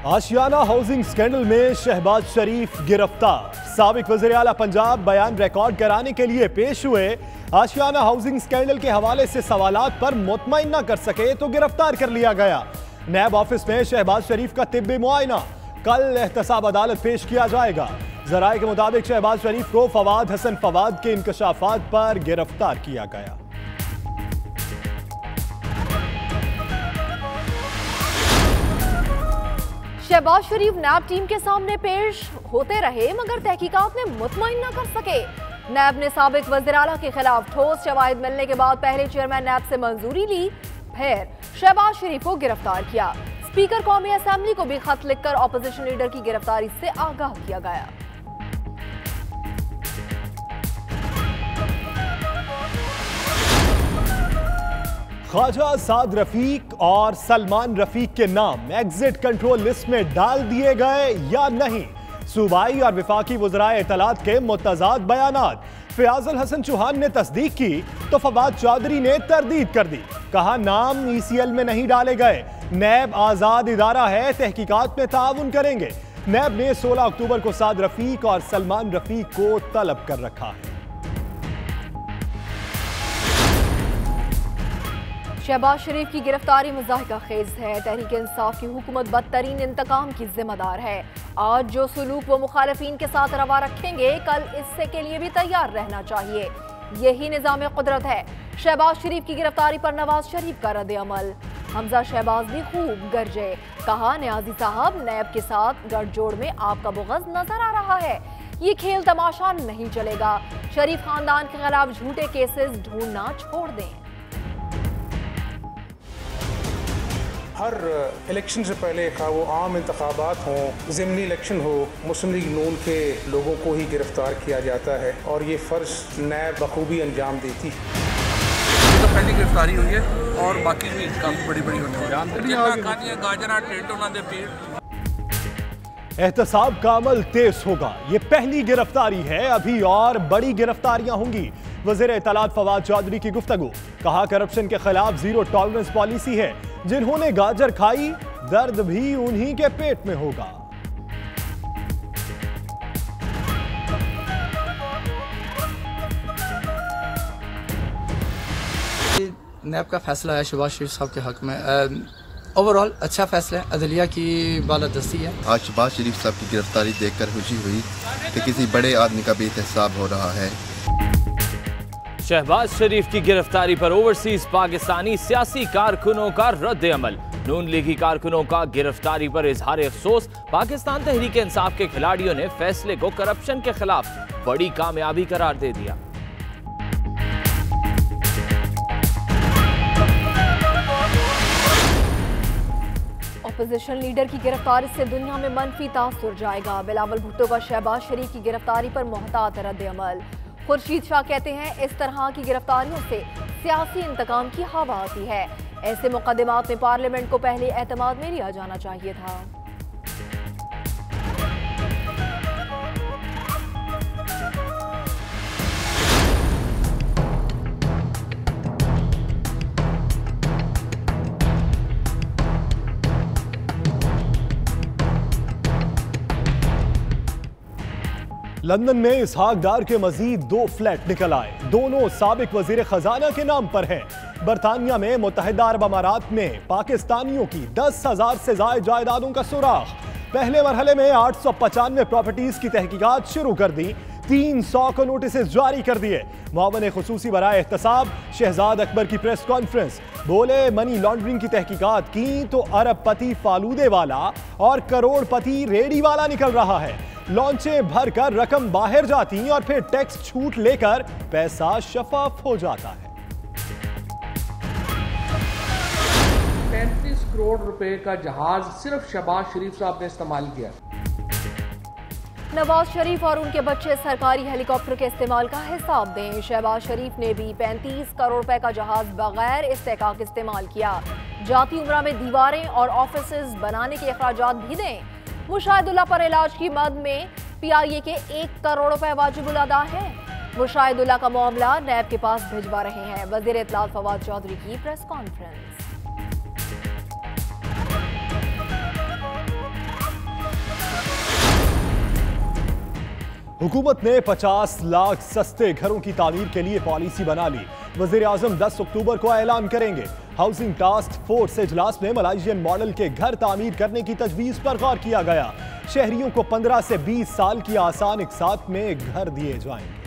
आशियाना housing scandal में शहबाज शरीफ गिरफ्तार। साबिक वज़ीर आला पंजाब बयान रिकॉर्ड कराने के लिए पेश हुए। आशियाना हाउसिंग स्कैंडल के हवाले से सवालात पर मुतमईन न कर सके तो गिरफ्तार कर लिया गया। नैब ऑफिस में शहबाज शरीफ का तिब्बी मुआयना। कल एहतसाब अदालत पेश किया जाएगा। जराये के मुताबिक शहबाज शरीफ को फवाद हसन फवाद के इंकशाफात पर गिरफ्तार किया गया। शहबाज शरीफ नैब टीम के सामने पेश होते रहे मगर तहकीकात में मुतमईन न कर सके। नैब ने साबिक वज़ीर आला के खिलाफ ठोस शवाहिद मिलने के बाद पहले चेयरमैन नैब से मंजूरी ली, फिर शहबाज शरीफ को गिरफ्तार किया। स्पीकर कौमी असेंबली को भी खत लिखकर अपोजिशन लीडर की गिरफ्तारी से आगाह किया गया। ख्वाजा साद रफीक और सलमान रफीक के नाम एग्जिट कंट्रोल लिस्ट में डाल दिए गए या नहीं। सूबाई और विफाकी वज़राए इत्तलात के मुतज़ाद बयानात। फयाज़ुल हसन चौहान ने तस्दीक की तो फवाद चौधरी ने तरदीद कर दी। कहा नाम ECL में नहीं डाले गए। नैब आज़ाद इदारा है, तहकीकात में ताउन करेंगे। नैब ने 16 अक्टूबर को साद रफीक और सलमान रफीक को तलब कर रखा है। शहबाज शरीफ की गिरफ्तारी मुज़ाहिका खेज है। तहरीक इंसाफ की हुकूमत बदतरीन इंतकाम की जिम्मेदार है। आज जो सुलूक वो मुखालिफिन के साथ रवा रखेंगे, कल इससे के लिए भी तैयार रहना चाहिए। यही निज़ाम कुदरत है। शहबाज शरीफ की गिरफ्तारी पर नवाज शरीफ का रद्द अमल। हमजा शहबाज भी खूब गरजे। कहा न्याजी साहब नैब के साथ गठजोड़ में आपका बुग़ज़ नजर आ रहा है। ये खेल तमाशा नहीं चलेगा। शरीफ खानदान के खिलाफ झूठे केसेस ढूंढना छोड़ दें। हर इलेक्शन से पहले खा वो आम इंतखाबात हों, ज़िमनी इलेक्शन हो, मुस्लिम लीग नून के लोगों को ही गिरफ्तार किया जाता है और ये फ़र्ज नैब बखूबी अंजाम देती है। ये तो पहली गिरफ्तारी हुई है और बाकी भी काफ़ी बड़ी बड़ी होने वाली। एहतसाब का अमल तेज होगा। ये पहली गिरफ्तारी है, अभी और बड़ी गिरफ्तारियां होंगी। वज़ीर इत्तलात फवाद चौधरी की गुफ्तगू। कहा करप्शन के खिलाफ जीरो टॉलरेंस पॉलिसी है। जिन्होंने गाजर खाई दर्द भी उन्हीं के पेट में होगा। नैब का फैसला है शहबाज शरीफ साहब के हक में। ओवरऑल अच्छा फैसला है, अदलिया की बालादस्ती है। आज शहबाज शरीफ साहब की गिरफ्तारी देखकर खुशी हुई कि किसी बड़े आदमी का बेहिसाब हो रहा है। शहबाज शरीफ की गिरफ्तारी पर ओवरसीज पाकिस्तानी सियासी कारकुनों का रद्द अमल। नून लीगी कारकुनों का गिरफ्तारी पर इजहार अफसोस। पाकिस्तान तहरीक इंसाफ के खिलाड़ियों ने फैसले को करप्शन के खिलाफ बड़ी कामयाबी करार दे दिया। अपोजिशन लीडर की गिरफ्तारी से दुनिया में मनफी तासुर जाएगा। बिलावल भुट्टो का शहबाज शरीफ की गिरफ्तारी पर मोहतात रद्द अमल। खुर्शीद शाह कहते हैं इस तरह की गिरफ्तारियों से सियासी इंतकाम की हवा आती है। ऐसे मुकदमात में पार्लियामेंट को पहले एतमाद में लिया जाना चाहिए था। लंदन में इसहाक डार के मजीद 2 फ्लैट निकल आए। दोनों साबिक वजीर खजाना के नाम पर हैं। बरतानिया में मुत्तहिदा अरब अमारात में पाकिस्तानियों की 10,000 से ज्यादा जायदादों का सुराग। पहले मरहले में 895 प्रॉपर्टीज की तहकीकात शुरू कर दी। 300 को नोटिस जारी कर दिए। मुआवन खुसूसी बराए एहतसाब शहजाद अकबर की प्रेस कॉन्फ्रेंस। बोले मनी लॉन्ड्रिंग की तहकीकात की तो अरबपति फालूदे वाला और करोड़पति रेडी वाला निकल रहा है। लॉन्चें भरकर रकम बाहर जाती और फिर टैक्स छूट लेकर पैसा शफाफ हो जाता है। 35 करोड़ रुपए का जहाज सिर्फ शहबाज शरीफ साहब ने इस्तेमाल किया। नवाज शरीफ और उनके बच्चे सरकारी हेलीकॉप्टर के इस्तेमाल का हिसाब दें। शहबाज शरीफ ने भी 35 करोड़ रुपए का जहाज बगैर इस्तेकाक इस्तेमाल किया। जाती उम्रा में दीवारें और ऑफिसेज बनाने के अखराजात भी दें। मुशाहिदुल्लाह पर इलाज की मद में PIA के 1 करोड़ रुपए वाजिबुल अदा है। मुशाहिदुल्लाह का मामला नैब के पास भिजवा रहे हैं। वज़ीर इत्तलात फवाद चौधरी की प्रेस कॉन्फ्रेंस। हुकूमत ने 50 लाख सस्ते घरों की तामीर के लिए पॉलिसी बना ली। वजीर आजम 10 अक्टूबर को ऐलान करेंगे। हाउसिंग टास्क फोर्स इजलास में मलाइशियन मॉडल के घर तामीर करने की तजवीज पर गौर किया गया। शहरियों को 15 से 20 साल की आसान इकसात में घर दिए जाएंगे।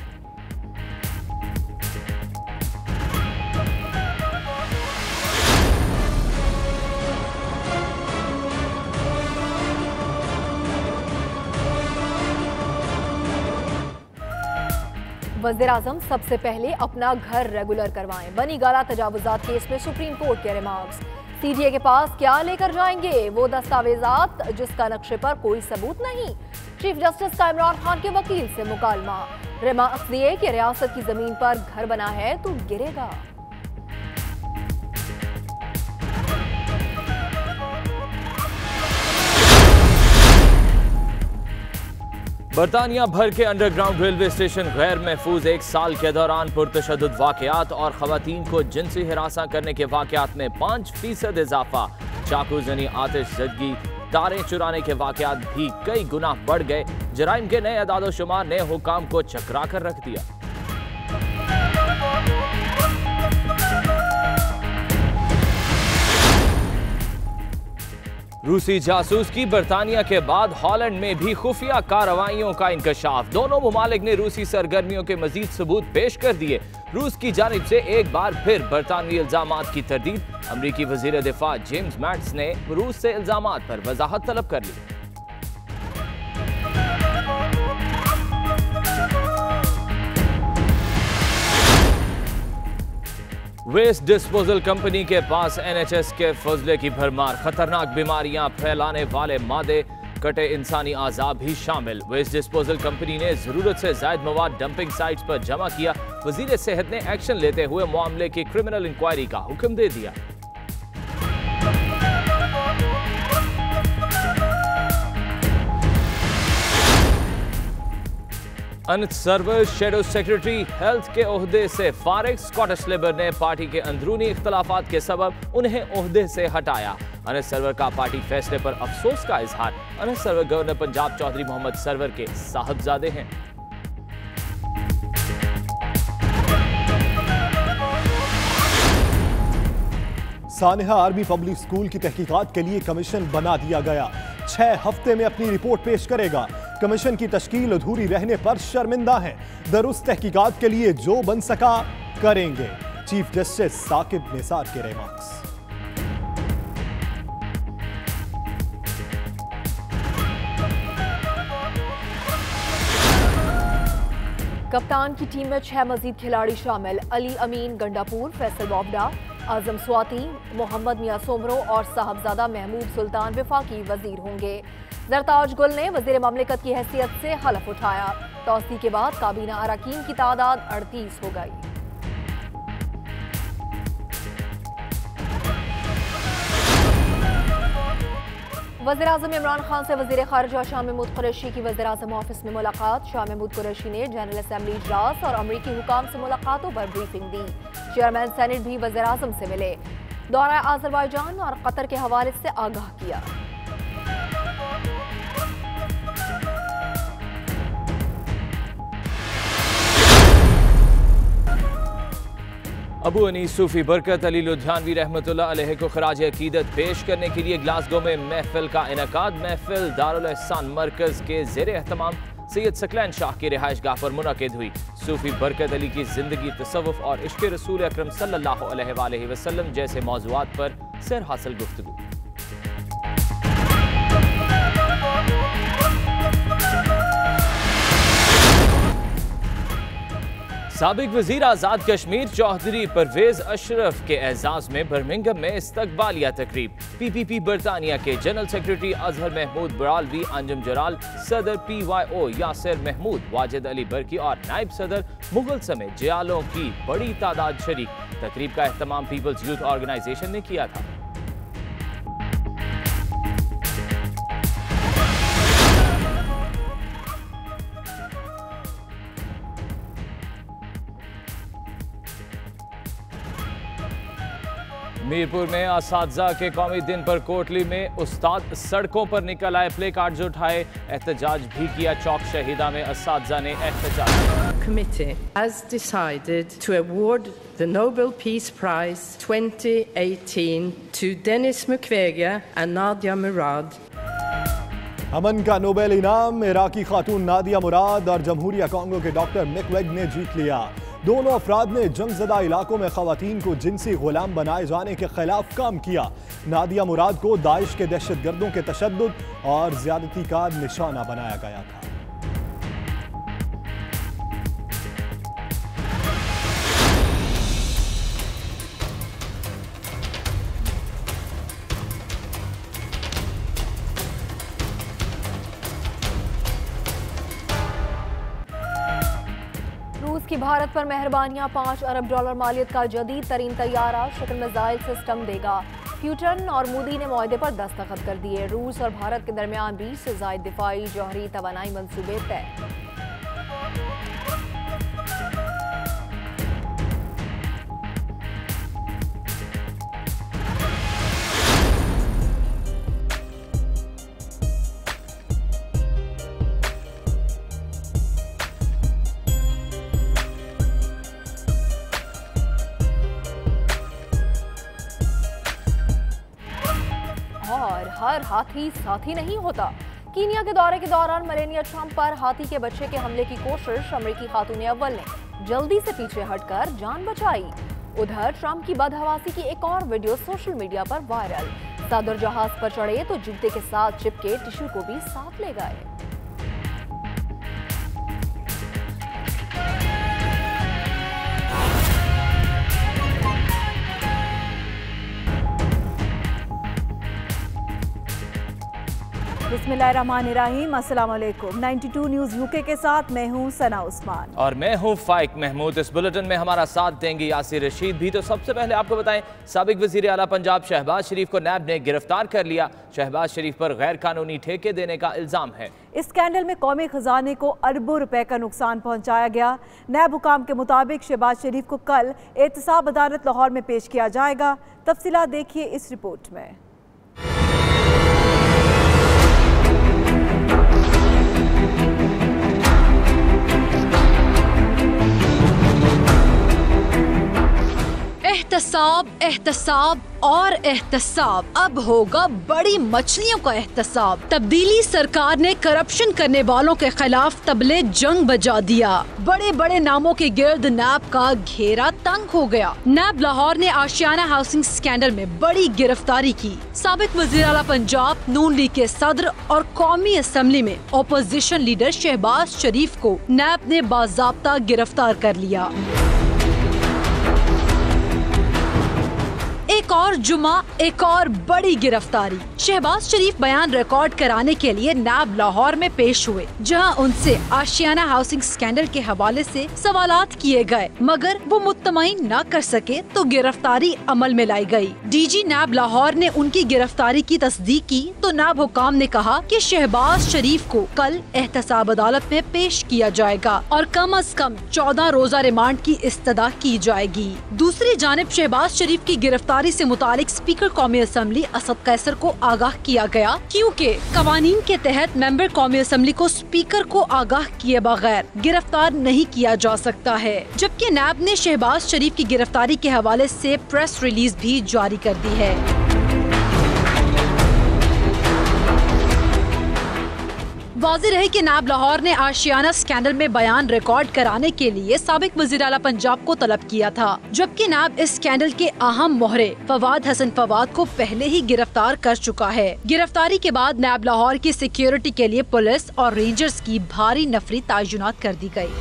वज़ीर आज़म सबसे पहले अपना घर रेगुलर करवाएं। बनी गाला तजावुजात केस में सुप्रीम कोर्ट के रिमार्क्स। सीडीए के पास क्या लेकर जाएंगे? वो दस्तावेजात जिसका नक्शे पर कोई सबूत नहीं। चीफ जस्टिस का इमरान खान के वकील से मुकालमा। रिमार्क्स दिए कि रियासत की जमीन पर घर बना है तो गिरेगा। बरतानिया भर के अंडरग्राउंड रेलवे स्टेशन गैर महफूज 1 साल के दौरान पुरतशद्दुद वाकयात और खवातीन को जिनसी हिरासा करने के वाकयात में 5% इजाफा। चाकू जनी, आतिश जदगी, तारें चुराने के वाकयात भी कई गुना बढ़ गए। जराइम के नए अदादोशुमार ने हुकाम को चकरा कर रख दिया। रूसी जासूस की बरतानिया के बाद हॉलैंड में भी खुफिया कार्रवाइयों का इंकशाफ। दोनों मुमालिक ने रूसी सरगर्मियों के मजीद सबूत पेश कर दिए। रूस की जानिब से एक बार फिर बरतानवी इल्जामात की तरदीद। अमरीकी वजीर दिफा जेम्स मैटिस ने रूस से इल्जामात पर वजाहत तलब कर ली। वेस्ट डिस्पोजल कंपनी के पास एनएचएस के फजले की भरमार। खतरनाक बीमारियां फैलाने वाले मादे, कटे इंसानी आज़ा भी शामिल। वेस्ट डिस्पोजल कंपनी ने जरूरत से ज्यादा मवाद डंपिंग साइट्स पर जमा किया। वजीर सेहत ने एक्शन लेते हुए मामले की क्रिमिनल इंक्वायरी का हुक्म दे दिया। अनंत सरवर शेडो सेक्रेटरी हेल्थ के ओहदे से फारिग। स्कॉटिश लेबर ने पार्टी के अंदरूनी इख्तलाफात के सबब उन्हें ओहदे से हटाया। अनंत सरवर का पार्टी फैसले पर अफसोस का इजहार। अनंत सरवर गवर्नर पंजाब चौधरी मोहम्मद सरवर के साहबजादे हैं। सानेहा आर्मी पब्लिक स्कूल की तहकीकात के लिए कमीशन बना दिया गया। 6 हफ्ते में अपनी रिपोर्ट पेश करेगा। कमीशन की तश्कील अधूरी रहने पर शर्मिंदा है। दुरुस्त तहकीकात के लिए जो बन सका करेंगे। चीफ जस्टिस साकिब निसार के रिमार्क्स। कप्तान की टीम में 6 मजीद खिलाड़ी शामिल। अली अमीन गंडापुर, फैसल बोबडा, आजम स्वाति, मोहम्मद मियां सोमरो और साहबजादा महमूद सुल्तान वफाकी वजीर होंगे। जरताज गुल ने वजीर ममलिकत की हैसियत से हलफ उठाया। तौसी के बाद काबीना अरकान की तादाद 38 हो गई। वज़ीर आज़म इमरान खान से वज़ीर ख़ारिजा शाह महमूद कुरैशी की वज़ीर आज़म ऑफिस में मुलाकात। शाह महमूद कुरैशी ने जनरल असम्बली इजलास और अमरीकी हुकाम से मुलाकातों पर ब्रीफिंग दी। चेयरमैन सेनेट भी वज़ीर आज़म से मिले। दौरा आज़रबाईजान और कतर के हवाले से आगाह किया। अबू अनीस सूफी बरकत अली लुधियानवी रहमतुल्लाह अलैह को खराज अकीदत पेश करने के लिए ग्लासगो में महफिल का इनेकाद। महफिल दारुल एहसान मरकज के ज़ेर एहतमाम सैयद सकलैन शाह की रिहाइश गाह पर मुनक़िद हुई। सूफी बरकत अली की जिंदगी, तसव्वुफ और इश्क़ रसूल अकरम सल्लल्लाहु अलैहि वसल्लम जैसे मौज़ूआत पर सैर हासिल गुफ्तगू। साबिक वजीर आज़ाद कश्मीर चौधरी परवेज अशरफ के एजाज में बर्मिंघम में इस्तकबालिया तकरीब। PPP बरतानिया के जनरल सेक्रेटरी अजहर महमूद बरालवी, अंजुम जलाल, सदर PYO यासिर महमूद, वाजिद अली बरकी और नायब सदर मुगल समेत जयालों की बड़ी तादाद शरीक। तकरीब का एहतमाम पीपल्स यूथ ऑर्गेनाइजेशन ने किया था। हमीरपुर में असातिज़ा के कौमी दिन पर कोटली में उस्ताद सड़कों पर निकल आए, प्ले कार्ड्स उठाए, एहतजाज भी किया। चौक शहीदा में असातिज़ा ने एहतजाज। Committee has decided to award the Nobel Peace Prize 2018 to Denis Mukwege and Nadia Murad. अमन का नोबेल इनाम इराकी खातून नादिया मुराद और जमहूरिया कांगो के डॉक्टर मुक्वेगे ने जीत लिया। दोनों अफराद ने जंगज़दा इलाकों में खवातीन को जिनसी गुलाम बनाए जाने के खिलाफ काम किया। नादिया मुराद को दाइश के दहशतगर्दों के तशद्दुद और ज्यादती का निशाना बनाया गया था। रूस की भारत पर मेहरबानियां $5 अरब मालियत का जदीद तरीन तैयारा शक्ल मिसाइल सिस्टम देगा। प्यूटन और मोदी ने मुआहदे पर दस्तखत कर दिए। रूस और भारत के दरमियान 20 से ज़ायद दिफाई जौहरी तवानाई मंसूबे तय। और हर हाथी साथी नहीं होता। कीनिया के दौरे के दौरान मेलानिया ट्रंप पर हाथी के बच्चे के हमले की कोशिश, अमेरिकी खातून अव्वल ने जल्दी से पीछे हटकर जान बचाई। उधर ट्रंप की बदहवासी की एक और वीडियो सोशल मीडिया पर वायरल। सदर जहाज पर चढ़े तो जूते के साथ चिपके टिश्यू को भी साथ ले गए। बिस्मिल्लाहिर्रहमानिर्रहीम, अस्सलाम वालेकुम। 92 न्यूज़ यूके के साथ मैं हूं सना उस्मान और मैं हूं फाइक महमूद। इस बुलेटिन में हमारा साथ देंगे यासिर रशीद भी। तो सबसे पहले आपको बताएं, साबिक वजीर आला पंजाब शहबाज शरीफ को नैब ने गिरफ्तार कर लिया। शहबाज शरीफ पर गैर कानूनी ठेके देने का इल्जाम है। इस स्कैंडल में कौमी खजाने को अरबों रुपए का नुकसान पहुंचाया गया। नैब हुकाम के मुताबिक शहबाज शरीफ को कल एहतसाब अदालत लाहौर में पेश किया जाएगा। तफसीलात देखिए इस रिपोर्ट में। एहतसाब, एहतसाब और एहतसाब। अब होगा बड़ी मछलियों का एहतसाब। तब्दीली सरकार ने करप्शन करने वालों के खिलाफ तबले जंग बजा दिया। बड़े बड़े नामों के गिर्द नैब का घेरा तंग हो गया। नैब लाहौर ने आशियाना हाउसिंग स्कैंडल में बड़ी गिरफ्तारी की। साबिक वज़ीर आला पंजाब, नून लीग के सदर और कौमी असम्बली में अपोजिशन लीडर शहबाज शरीफ को नैब ने बाज़ाब्ता गिरफ्तार कर लिया। एक और जुमा, एक और बड़ी गिरफ्तारी। शहबाज शरीफ बयान रिकॉर्ड कराने के लिए नैब लाहौर में पेश हुए, जहां उनसे आशियाना हाउसिंग स्कैंडल के हवाले से सवालात किए गए, मगर वो मुत्तमईन न कर सके तो गिरफ्तारी अमल में लाई गई। डीजी नैब लाहौर ने उनकी गिरफ्तारी की तस्दीक की तो नैब हुकाम ने कहा कि शहबाज शरीफ को कल एहतसाब अदालत में पेश किया जाएगा और कम अज कम 14 रोजा रिमांड की इस्तदा की जाएगी। दूसरी जानिब शहबाज शरीफ की गिरफ्तारी से मुतालिक स्पीकर कौमी असम्बली असद कैसर को आगाह किया गया, क्योंकि कवानीन के तहत मेंबर कौमी असम्बली को स्पीकर को आगाह किए बगैर गिरफ्तार नहीं किया जा सकता है। जबकि नैब ने शहबाज शरीफ की गिरफ्तारी के हवाले से प्रेस रिलीज भी जारी कर दी है। वाज़ेह रहे कि नैब लाहौर ने आशियाना स्कैंडल में बयान रिकॉर्ड कराने के लिए साबिक वज़ीर आला पंजाब को तलब किया था, जबकि नैब इस स्कैंडल के अहम मोहरे फवाद हसन फवाद को पहले ही गिरफ्तार कर चुका है। गिरफ्तारी के बाद नैब लाहौर की सिक्योरिटी के लिए पुलिस और रेंजर्स की भारी नफरी तैनात कर दी गई।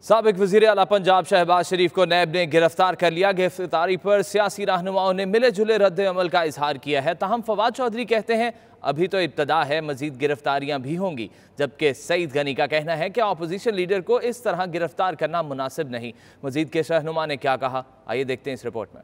साबिक वज़ीर आला पंजाब शहबाज शरीफ को नैब ने गिरफ्तार कर लिया। गिरफ्तारी पर सियासी रहनुमाओं ने मिले जुले रद्द अमल का इजहार किया है। ताहम फवाद चौधरी कहते हैं अभी तो इब्तदा है, मजीद गिरफ्तारियां भी होंगी। जबकि सईद गनी का कहना है कि अपोजिशन लीडर को इस तरह गिरफ्तार करना मुनासिब नहीं। मजीद के रहनुमा ने क्या कहा, आइए देखते हैं इस रिपोर्ट में।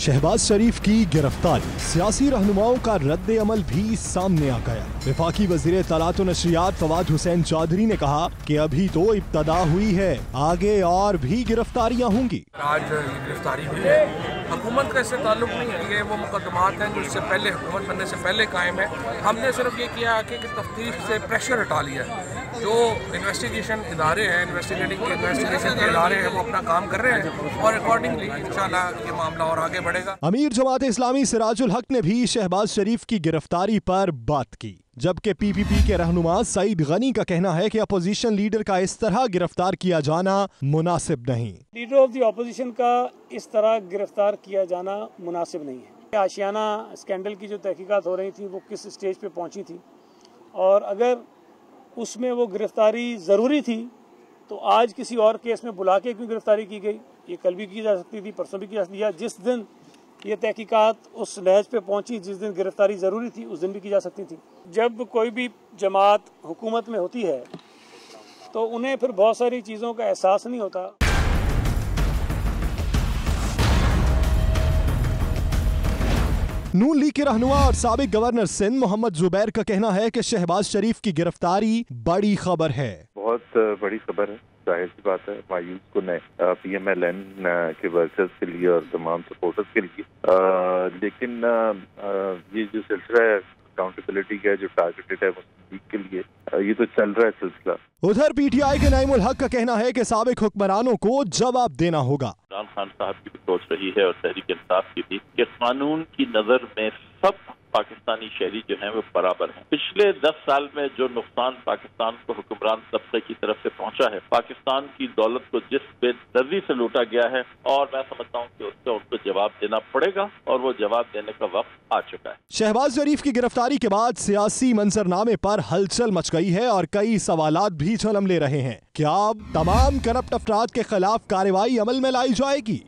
शहबाज शरीफ की गिरफ्तारी, सियासी रहनुमाओं का रद्द अमल भी सामने आ गया। वफाकी वजीर तलात व नशरियात फवाद हुसैन चौधरी ने कहा कि अभी तो इब्तदा हुई है, आगे और भी गिरफ्तारियां होंगी। आज गिरफ्तारी हुई है, हुकूमत का इससे ताल्लुक नहीं है, ये वो मुकदमात हैं जो इससे पहले हुकूमत बनने से पहले कायम है। हमने सिर्फ ये किया कि तफ्तीश से प्रेशर हटा लिया। जो इन्वेस्टिगेशन इदारे हैं, इन्वेस्टिगेशन के इदारे हैं, वो अपना काम कर रहे हैं और अकॉर्डिंगली इंशाल्लाह ये मामला और आगे बढ़ेगा। अमीर जमात इस्लामी सिराजुल हक ने भी शहबाज शरीफ की गिरफ्तारी पर बात की, जबकि पीपीपी के रहनुमा सईद गनी का कहना है कि अपोजिशन लीडर का इस तरह गिरफ्तार किया जाना मुनासिब नहीं। लीडर ऑफ द अपोजिशन का इस तरह गिरफ्तार किया जाना मुनासिब नहीं है। आशियाना स्कैंडल की जो तहकीकात हो रही थी वो किस स्टेज पे पहुंची थी, और अगर उसमें वो गिरफ्तारी ज़रूरी थी तो आज किसी और केस में बुला के क्यों गिरफ्तारी की गई? ये कल भी की जा सकती थी, परसों भी की जा सकती थी। जिस दिन ये तहकीकात उस नहज पे पहुंची, जिस दिन गिरफ्तारी ज़रूरी थी, उस दिन भी की जा सकती थी। जब कोई भी जमात हुकूमत में होती है तो उन्हें फिर बहुत सारी चीज़ों का एहसास नहीं होता। नून लीग के रहनुमा और साबिक गवर्नर सिंध मोहम्मद जुबैर का कहना है कि शहबाज शरीफ की गिरफ्तारी बड़ी खबर है। बहुत बड़ी खबर है, जाहिर सी बात है। मायूस को PMLN के वर्कर्स के लिए और तमाम सपोर्टर्स के लिए, लेकिन ये जो सिलसिला है अकाउंटेबिलिटी का जो टारगेटेड है मुस्लिम लीग के लिए, ये तो चल रहा है सिलसिला। उधर PTI के नाइमुल हक का कहना है कि साबिक हुक्मरानों को जवाब देना होगा। इमरान खान साहब की भी सोच रही है और तहरीक इंसाफ की भी कि कानून की नजर में सब पाकिस्तानी शहरी जो हैं वो बराबर हैं। पिछले 10 साल में जो नुकसान पाकिस्तान को हुक्मरान तबके की तरफ से पहुंचा है, पाकिस्तान की दौलत को जिस बेदर्दी से लूटा गया है, और मैं समझता हूं कि उसका उनको जवाब देना पड़ेगा और वो जवाब देने का वक्त आ चुका है। शहबाज शरीफ की गिरफ्तारी के बाद सियासी मंजरनामे पर हलचल मच गई है और कई सवालात भी जन्म ले रहे हैं। क्या अब तमाम करप्ट अफराद के खिलाफ कार्रवाई अमल में लाई जाएगी?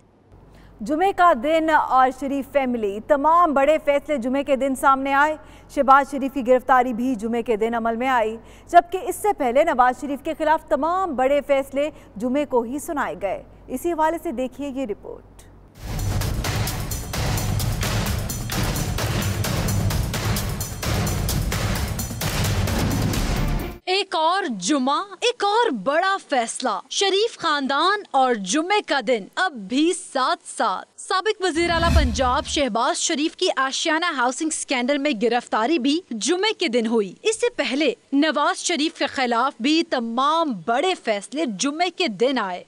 जुमे का दिन और शरीफ फैमिली, तमाम बड़े फैसले जुमे के दिन सामने आए। शहबाज शरीफ की गिरफ्तारी भी जुमे के दिन अमल में आई, जबकि इससे पहले नवाज शरीफ के खिलाफ तमाम बड़े फैसले जुमे को ही सुनाए गए। इसी हवाले से देखिए ये रिपोर्ट। एक और जुमा, एक और बड़ा फैसला। शरीफ खानदान और जुमे का दिन अब भी साथ साथ। साबिक वजीर आला पंजाब शहबाज शरीफ की आशियाना हाउसिंग स्कैंडल में गिरफ्तारी भी जुमे के दिन हुई। इससे पहले नवाज शरीफ के खिलाफ भी तमाम बड़े फैसले जुमे के दिन आए।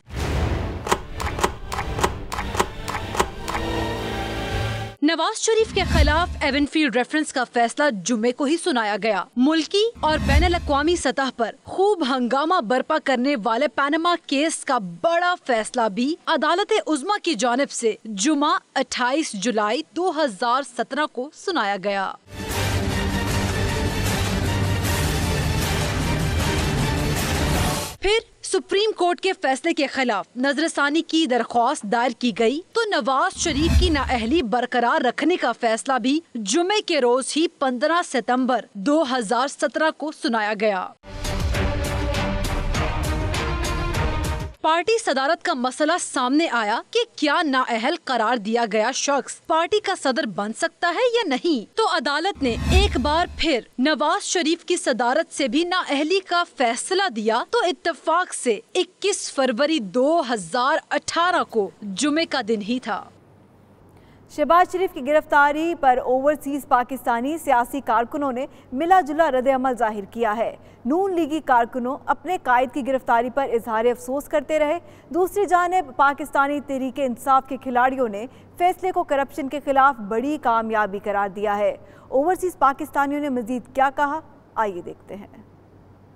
नवाज शरीफ के खिलाफ एवनफील्ड रेफरेंस का फैसला जुमे को ही सुनाया गया। मुल्की और बैनुल अक़वामी सतह पर खूब हंगामा बर्पा करने वाले पनामा केस का बड़ा फैसला भी अदालत उज़्मा की जानिब से जुमा 28 जुलाई 2017 को सुनाया गया। फिर सुप्रीम कोर्ट के फैसले के खिलाफ नजरसानी की दरख्वास्त दायर की गई, तो नवाज शरीफ की नाअहली बरकरार रखने का फैसला भी जुमे के रोज ही 15 सितंबर 2017 को सुनाया गया। पार्टी सदारत का मसला सामने आया कि क्या नाअहल करार दिया गया शख्स पार्टी का सदर बन सकता है या नहीं, तो अदालत ने एक बार फिर नवाज शरीफ की सदारत से भी नाअहली का फैसला दिया, तो इत्तेफाक से 21 फरवरी 2018 को जुमे का दिन ही था। शहबाज शरीफ की गिरफ्तारी पर ओवरसीज पाकिस्तानी सियासी कारकुनों ने मिला जुला रद्द-ए-अमल जाहिर किया है। नून लीगी कारकुनों अपने कायद की गिरफ्तारी पर इजहार अफसोस करते रहे। दूसरी जानिब पाकिस्तानी तहरीक इंसाफ के खिलाड़ियों ने फैसले को करप्शन के खिलाफ बड़ी कामयाबी करार दिया है। ओवरसीज पाकिस्तानियों ने मजीद क्या कहा, आइए देखते हैं।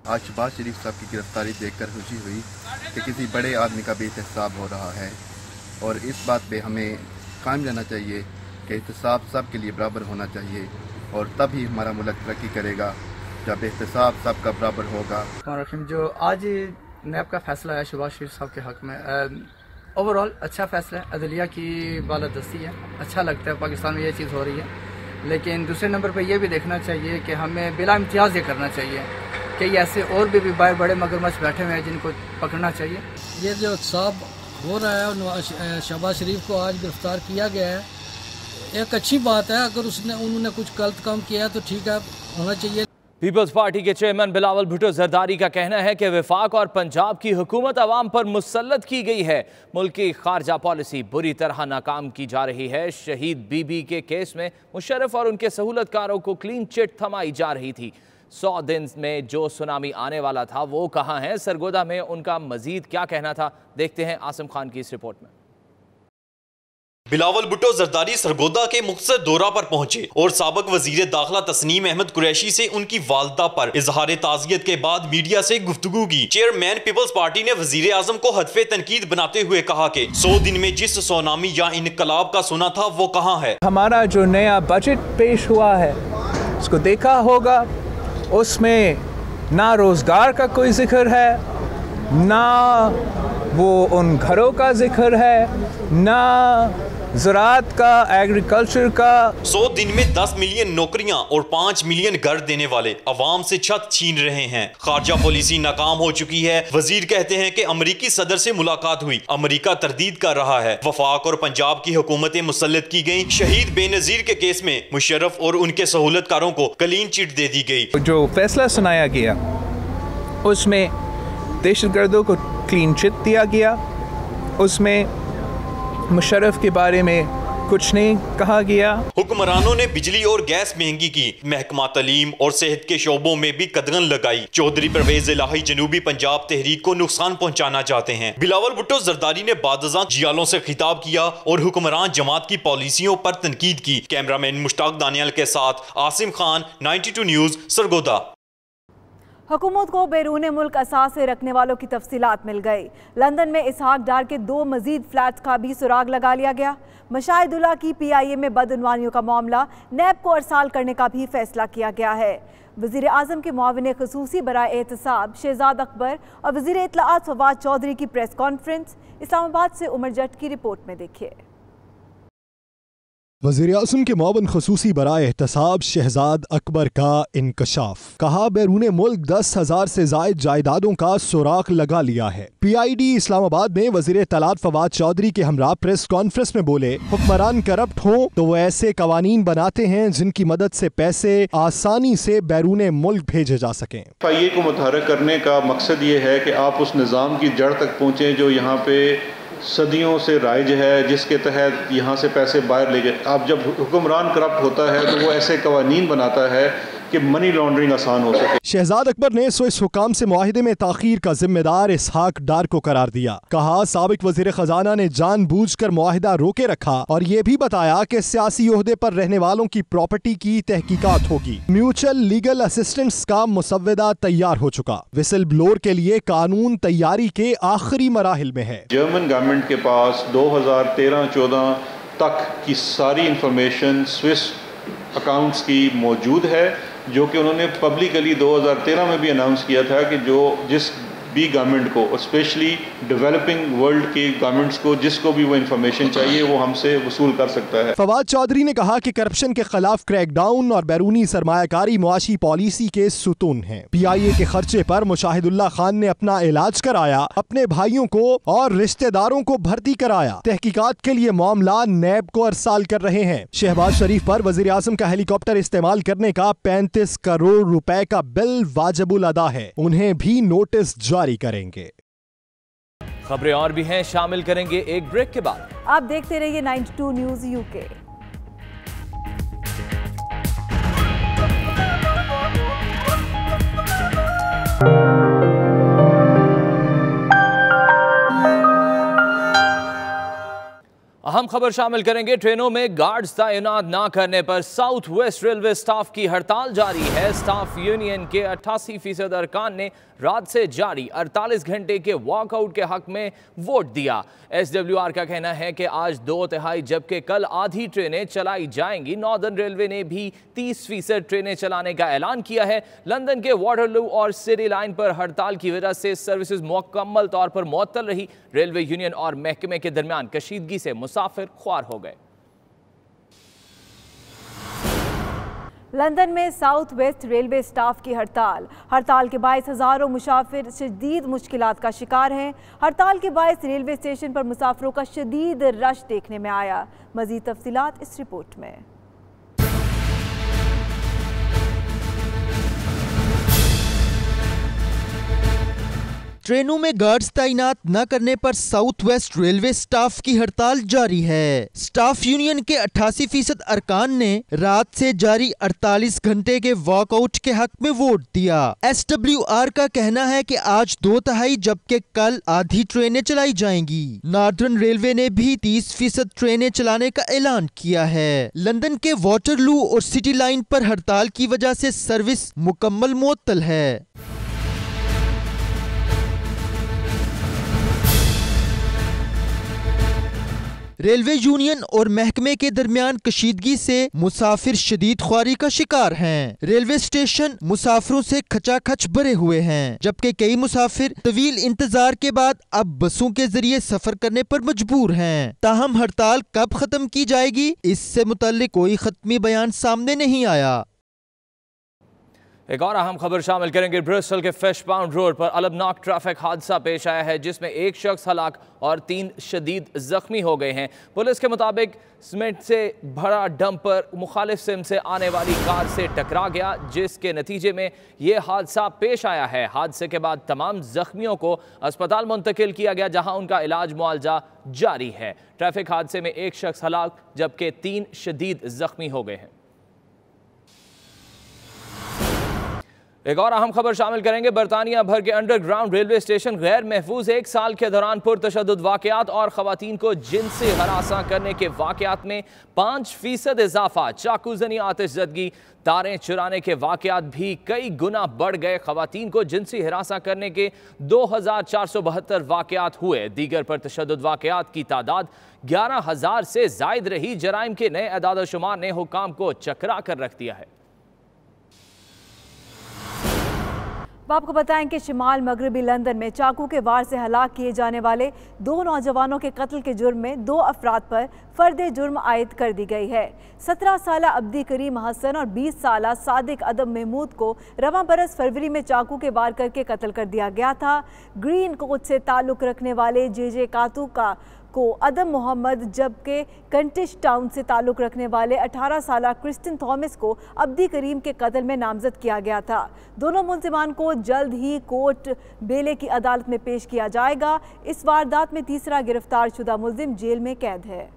आज शहबाज शरीफ साहब की गिरफ्तारी देखकर खुशी हुई कि किसी बड़े आदमी का बेहिसाब हो रहा है, और इस बात पे हमें कायम रहना चाहिए कि एहतसाब सब के लिए बराबर होना चाहिए, और तभी हमारा मुल्क तरक्की करेगा जब एहतसाब सब का बराबर होगा। जो आज नैब का फैसला है शहबाज शरीफ साहब के हक में, ओवरऑल अच्छा फैसला है। अदलिया की बालादस्ती है, अच्छा लगता है पाकिस्तान में ये चीज़ हो रही है। लेकिन दूसरे नंबर पर यह भी देखना चाहिए कि हमें बिला इम्तियाज़ ये करना चाहिए कि ऐसे और भी बड़े मगरमच्छ बैठे हुए हैं जिनको पकड़ना चाहिए। ये जो एहतसाब हो रहा है और शहबाज शरीफ को आज गिरफ्तार किया गया है, एक अच्छी बात है। अगर उन्होंने कुछ गलत काम किया तो ठीक है, होना चाहिए। पीपल्स पार्टी के चेयरमैन बिलावल भुट्टो जरदारी का कहना है कि वफाक और पंजाब की हुकूमत अवाम पर मुसल्लत की गई है। मुल्क की खारजा पॉलिसी बुरी तरह नाकाम की जा रही है। शहीद बीबी के केस में मुशर्रफ और उनके सहूलतकारों को क्लीन चिट थमाई जा रही थी। 100 दिन में जो सुनामी आने वाला था वो कहाँ है? सरगोदा में उनका मजीद क्या कहना था, देखते हैं आसिम खान की इस रिपोर्ट में। बिलावल भुट्टो जरदारी सरगोदा के मुख्तसर दौरा पर पहुंचे और साबिक वजीर दाखिला तस्नीम अहमद कुरैशी से उनकी वालदा पर इजहार ताज़ियत के बाद मीडिया से गुफ्तगू की। चेयरमैन पीपल्स पार्टी ने वजीर आजम को हदफे तनकीद बनाते हुए कहा कि 100 दिन में जिस सुनामी या इनकलाब का सुना था वो कहाँ है। हमारा जो नया बजट पेश हुआ है उसको देखा होगा, उसमें ना रोजगार का कोई जिक्र है, ना वो उन घरों का जिक्र है, ना ज़राअत का, एग्रीकल्चर का। 100 दिन में 10 मिलियन नौकरियां और 5 मिलियन घर देने वाले अवाम से छत छीन रहे हैं। खारजा पॉलिसी नाकाम हो चुकी है। वजीर कहते हैं कि अमरीकी सदर से मुलाकात हुई, अमरीका तरदीद कर रहा है। वफाक और पंजाब की हुकूमतें मुसल्लत की गई। शहीद बेनजीर के केस में मुशर्रफ और उनके सहूलतकारों को क्लीन चिट दे दी गई। जो फैसला सुनाया गया उसमें दहशतगर्दों को क्लीन चिट दिया गया, उसमें मुशर्रफ के बारे में कुछ नहीं कहा गया। हुक्मरानों ने बिजली और गैस महंगी की, महकमा तालीम और सेहत के शोबों में भी कदगन लगाई। चौधरी परवेज इलाही जनूबी पंजाब तहरीक को नुकसान पहुंचाना चाहते हैं। बिलावल भुट्टो जरदारी ने बादज़ां जियालों से खिताब किया और हुक्मरान जमात की पॉलिसियों पर तनकीद की। कैमरामैन मुश्ताक दानियाल के साथ आसिम खान, 92 न्यूज़, सरगोदा। हुकूमत को बैरून मुल्क असासे रखने वालों की तफसीलात मिल गई। लंदन में इसहाक डार के 2 मजीद फ्लैट्स का भी सुराग लगा लिया गया। मशाहिदुल्लाह की PIA में बदउनवानियों का मामला नैब को अरसाल करने का भी फैसला किया गया है। वज़ीर आज़म के मुआविन ख़ुसूसी बराए एहतसाब शहजाद अकबर और वज़ीर इत्तलाआत फवाद चौधरी की प्रेस कॉन्फ्रेंस। इस्लामाबाद से उमर जट की रिपोर्ट में देखिए। वज़ीर आज़म के मुआविन ख़ुसूसी बराए एहतसाब शहजाद अकबर का इंकशाफ। कहा बैरून मुल्क 10,000 से ज़ायद जायदादों का सुराख लगा लिया है। PID इस्लामाबाद में वज़ीर इत्तलाआत फवाद चौधरी के हमरा प्रेस कॉन्फ्रेंस में बोले, हुक्मरान करप्ट हों तो वो ऐसे कवानीन बनाते हैं जिनकी मदद से पैसे आसानी से बैरून मुल्क भेजे जा सकें। FIA को मुतहर्रिक करने का मकसद ये है कि आप उस निज़ाम की जड़ तक पहुँचें जो यहाँ पे सदियों से राइज है, जिसके तहत यहाँ से पैसे बाहर ले गए। अब जब हुक्मरान करप्ट होता है तो वो ऐसे कवानीन बनाता है कि मनी लॉन्ड्रिंग आसान हो सके। शहजाद अकबर ने इस हुकाम से मुआहिदे में ताखीर का जिम्मेदार इसहाक डार को करार दिया। कहा साबिक वजीर खजाना ने जानबूझकर मुआहिदा रोके रखा और ये भी बताया कि सियासी ओहदे पर रहने वालों की प्रॉपर्टी की तहकीकात होगी। म्यूचुअल लीगल असिस्टेंस का मुसव्वदा तैयार हो चुका। विसल ब्लोअर के लिए कानून तैयारी के आखिरी मराहिल में है। जर्मन गवर्नमेंट के पास 2013-14 तक की सारी इंफॉर्मेशन स्विस अकाउंट्स की मौजूद है, जो कि उन्होंने पब्लिकली 2013 में भी अनाउंस किया था कि जिस भी गवर्नमेंट को, स्पेशली डेवलपिंग वर्ल्ड की गवर्नमेंट्स को, जिसको भी वो इंफॉर्मेशन चाहिए वो हमसे वसूल कर सकता है। फवाद चौधरी ने कहा कि करप्शन के खिलाफ क्रैकडाउन और बैरूनी सरमायाकारी मुआशी पॉलिसी के सुतून हैं। PIA के खर्चे पर मुशाहिदुल्लाह खान ने अपना इलाज कराया, अपने भाइयों को और रिश्तेदारों को भर्ती कराया। तहकीकात के लिए मामला नैब को अरसाल कर रहे हैं। शहबाज शरीफ पर वजीर आजम का हेलीकॉप्टर इस्तेमाल करने का 35 करोड़ रुपए का बिल वाजिबुल अदा है। उन्हें भी नोटिस जारी करेंगे। खबरें और भी हैं, शामिल करेंगे एक ब्रेक के बाद। आप देखते रहिए 92 न्यूज़ UK। अहम खबर शामिल करेंगे। ट्रेनों में गार्ड्स तैनात न करने पर साउथ वेस्ट रेलवे स्टाफ की हड़ताल जारी है। स्टाफ यूनियन के 88% अरकान ने रात से जारी 48 घंटे के वॉकआउट के हक में वोट दिया। SWR का कहना है कि आज 2/3 जबकि कल आधी ट्रेनें चलाई जाएंगी। नॉर्दर्न रेलवे ने भी 30% ट्रेनें चलाने का ऐलान किया है। लंदन के वाटरलू और सिटी लाइन पर हड़ताल की वजह से सर्विसेज मुकम्मल तौर पर मुअत्तल रही। रेलवे यूनियन और महकमे के दरमियान कशीदगी से मुसाफिर ख्वार हो गए। लंदन में साउथ वेस्ट रेलवे स्टाफ की हड़ताल के बायस हजारों मुसाफिर शदीद मुश्किलात का शिकार हैं। हड़ताल के बायस रेलवे स्टेशन पर मुसाफिरों का शदीद रश देखने में आया। मजीद तफसीलात इस रिपोर्ट में। ट्रेनों में गार्ड्स तैनात न करने पर साउथ वेस्ट रेलवे स्टाफ की हड़ताल जारी है। स्टाफ यूनियन के 88% अरकान ने रात से जारी 48 घंटे के वॉकआउट के हक में वोट दिया। SWR का कहना है कि आज 2/3 जबकि कल आधी ट्रेनें चलाई जाएंगी। नॉर्दर्न रेलवे ने भी 30% ट्रेनें चलाने का ऐलान किया है। लंदन के वाटरलू और सिटी लाइन पर हड़ताल की वजह से सर्विस मुकम्मल मुअत्तल है। रेलवे यूनियन और महकमे के दरमियान कशीदगी से मुसाफिर शदीद ख्वारी का शिकार हैं। रेलवे स्टेशन मुसाफिरों से खचाखच भरे हुए हैं, जबकि कई मुसाफिर तवील इंतजार के बाद अब बसों के जरिए सफर करने पर मजबूर हैं। ताहम हड़ताल कब खत्म की जाएगी, इससे मुताल्लिक कोई खत्मी बयान सामने नहीं आया। एक और अहम खबर शामिल करेंगे। ब्रिस्टल के फिश पाउंड रोड पर अलमनाक ट्रैफिक हादसा पेश आया है, जिसमें एक शख्स हलाक और 3 शदीद जख्मी हो गए हैं। पुलिस के मुताबिक सीमेंट से भरा डंपर मुखालिफ सिम से आने वाली कार से टकरा गया, जिसके नतीजे में ये हादसा पेश आया है। हादसे के बाद तमाम जख्मियों को अस्पताल मुंतकिल किया गया, जहां उनका इलाज मुआवजा जारी है। ट्रैफिक हादसे में एक शख्स हलाक जबकि 3 शदीद जख्मी हो गए हैं। एक और अहम खबर शामिल करेंगे। बरतानिया भर के अंडरग्राउंड रेलवे स्टेशन गैर महफूज 1 साल के दौरान पुरतशद्दुद वाकयात और खवातीन को जिनसी हरासा करने के वाकयात में 5% इजाफा। चाकूजनी, आतिशज़दगी, तारें चुराने के वाकयात भी कई गुना बढ़ गए। खवातीन को जिनसी हरासा करने के 2472 वाकयात हुए। दीगर पुरतशद्दुद वाकयात की तादाद 11,000 से जायद रही। जराइम के नए अदाद-ओ-शुमार ने हुकाम को चकरा कर रख दिया है। आपको बताएं कि शिमाल मगरबी लंदन में चाकू के वार से हलाक किए जाने वाले 2 नौजवानों के कत्ल के जुर्म में 2 अफराद पर फर्द जुर्म आयद कर दी गई है। 17 साला अब्दी करीम हसन और 20 साला सादिक अदम महमूद को रवां बरस फरवरी में चाकू के वार करके कत्ल कर दिया गया था। ग्रीन कोच से ताल्लुक रखने वाले जे कातू को अदम मोहम्मद, जबकि कंटिश टाउन से ताल्लुक रखने वाले 18 साला क्रिस्टिन थॉमस को अब्दी करीम के कत्ल में नामजद किया गया था। दोनों मुलजिमान को जल्द ही कोर्ट बेले की अदालत में पेश किया जाएगा। इस वारदात में तीसरा गिरफ्तार शुदा मुलजिम जेल में कैद है।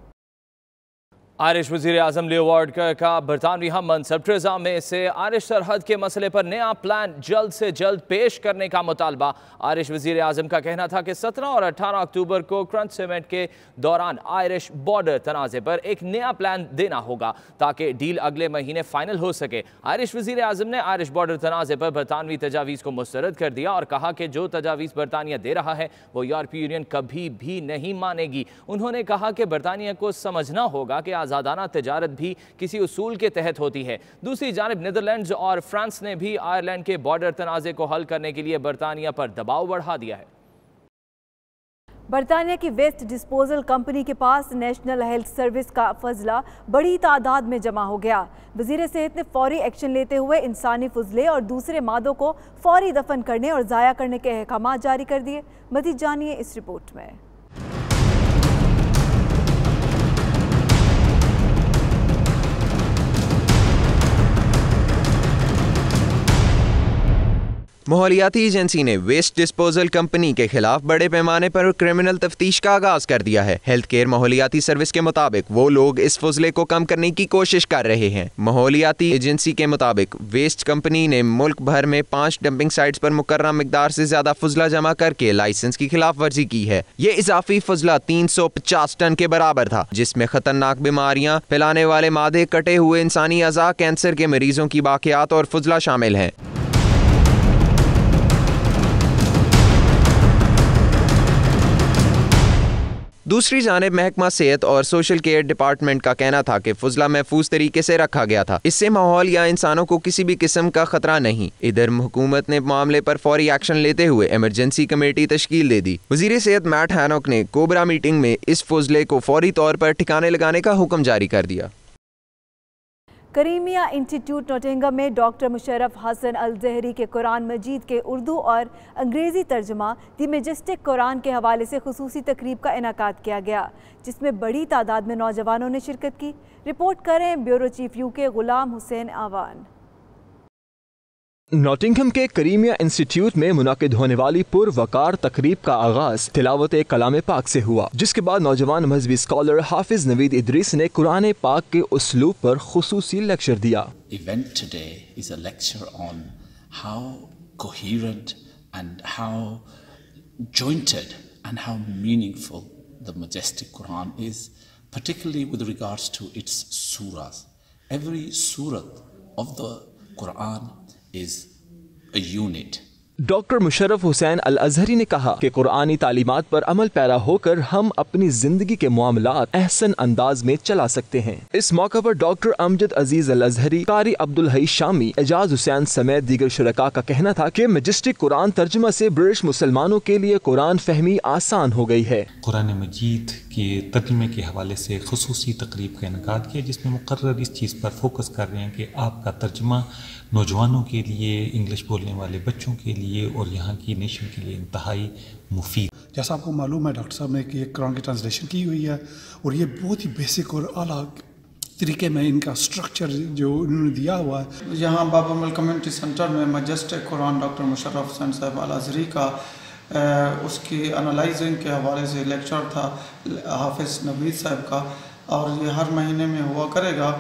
आयरिश वज़ीर आज़म लियो वार्डकर का बरतानवी हम मनसब ट्रेज़ा में से आयरिश सरहद के मसले पर नया प्लान जल्द से जल्द पेश करने का मुतालबा। आयरिश वज़ीर आज़म का कहना था कि 17 और 18 अक्टूबर को क्रंच समिट के दौरान आयरिश बॉर्डर तनाज़े पर एक नया प्लान देना होगा ताकि डील अगले महीने फाइनल हो सके। आयरिश वज़ीर आज़म ने आयरिश बॉर्डर तनाज़े पर बरतानवी तजावीज़ को मुस्तरद कर दिया और कहा कि जो तजावीज़ बरतानिया दे रहा है वो यूरोपीय यूनियन कभी भी नहीं मानेगी। उन्होंने कहा कि बरतानिया को समझना होगा कि आज़ादाना तिजारत भी किसी उसूल के तहत होती है। दूसरी जानिब नीदरलैंड्स और फ्रांस ने भी आयरलैंड के बॉर्डर तनाज़े को हल करने के लिए बरतानिया पर दबाव बढ़ा दिया है। बरतानिया की वेस्ट डिस्पोजल कंपनी के पास नेशनल हेल्थ सर्विस का फजला बड़ी तादाद में जमा हो गया। वजीर सेहत ने फौरी एक्शन लेते हुए इंसानी फजले और दूसरे मादों को फौरी दफन करने और ज़ाया करने के अहकाम जारी कर दिए। मज़ीद जानिए इस रिपोर्ट में। माहौलियाती एजेंसी ने वेस्ट डिस्पोजल कंपनी के खिलाफ बड़े पैमाने पर क्रिमिनल तफ्तीश का आगाज कर दिया है। हेल्थ केयर माहौलियाती सर्विस के मुताबिक वो लोग इस फजले को कम करने की कोशिश कर रहे हैं। माहौलियाती एजेंसी के मुताबिक वेस्ट कंपनी ने मुल्क भर में 5 डंपिंग साइट्स पर मुकर्रर मिकदार से ज्यादा फजला जमा करके लाइसेंस की खिलाफ वर्जी की है। ये इजाफी फजला 350 टन के बराबर था, जिसमें खतरनाक बीमारियां फैलाने वाले मादे, कटे हुए इंसानी अज़ा, कैंसर के मरीजों की बाकियात और फजला शामिल हैं। दूसरी जानिब महकमा सेहत और सोशल केयर डिपार्टमेंट का कहना था कि फजला महफूज तरीके से रखा गया था, इससे माहौल या इंसानों को किसी भी किस्म का खतरा नहीं। इधर हुकूमत ने मामले पर फौरी एक्शन लेते हुए इमरजेंसी कमेटी तश्कील दे दी। वजीर सेहत मैट हैनॉक ने कोबरा मीटिंग में इस फजले को फौरी तौर पर ठिकाने लगाने का हुक्म जारी कर दिया। करीमिया इंस्टीट्यूट नोटिंगम में डॉक्टर मुशर्रफ हसन अल ज़हरी के कुरान मजीद के उर्दू और अंग्रेज़ी तर्जुमा दी मैजेस्टिक कुरान के हवाले से खुसूसी तकरीब का इनेकाद किया गया, जिसमें बड़ी तादाद में नौजवानों ने शिरकत की। रिपोर्ट करें bureau chief UK Ghulam Hussain आवान। नॉटिंघम के करीमिया इंस्टीट्यूट में मुनाकिद होने वाली पुरवकार तकरीब का आगाज तिलावत कलाम पाक से हुआ, जिसके बाद नौजवान मजहबी स्कॉलर हाफिज नवीद इदरीस ने कुरान पाक के उसलूब पर खुसूसी लेक्चर दिया। Event today is a lecture on how coherent and how jointed and how meaningful the majestic Quran is, particularly with regards to its surahs. Every surah of the Quran is a unit. Doctor Musharraf Hussain Al Azhari ने कहा कि कुरानी तालीमात पर अमल para होकर हम अपनी जिंदगी के मामलात एहसन अंदाज में चला सकते हैं। इस मौका पर डॉक्टर अमजद अजीज अल अजहरी, कारी अब्दुल हई शामी, एजाज हुसैन समेत दीगर शुरका का कहना था कि मैजेस्टिक कुरान तर्जुमा से ब्रिटिश मुसलमानों के लिए कुरान फहमी आसान हो गई है। कुरान मजीद के तर्जुमे के हवाले से खुसूसी तकरीब का इनेकाद किया, जिसमें मुकर्रर इस चीज़ पर फोकस कर रहे हैं कि आपका तर्जुमा नौजवानों के लिए, इंग्लिश बोलने वाले बच्चों के लिए और यहाँ की नेशन के लिए इंतहाई मुफीद। जैसा आपको मालूम है डॉक्टर साहब ने कि कुरान की ट्रांसलेशन की हुई है और ये बहुत ही बेसिक और आला तरीके में इनका स्ट्रक्चर जो उन्होंने दिया हुआ है। यहाँ बाब अमल कम्युनिटी सेंटर में मैजेस्टिक कुरान डॉक्टर मुशर्रफ हसन साहब अल अजहरी का उसकी एनालाइजिंग के हवाले से लेक्चर था हाफिज नवीद साहब का, और ये हर महीने में हुआ करेगा।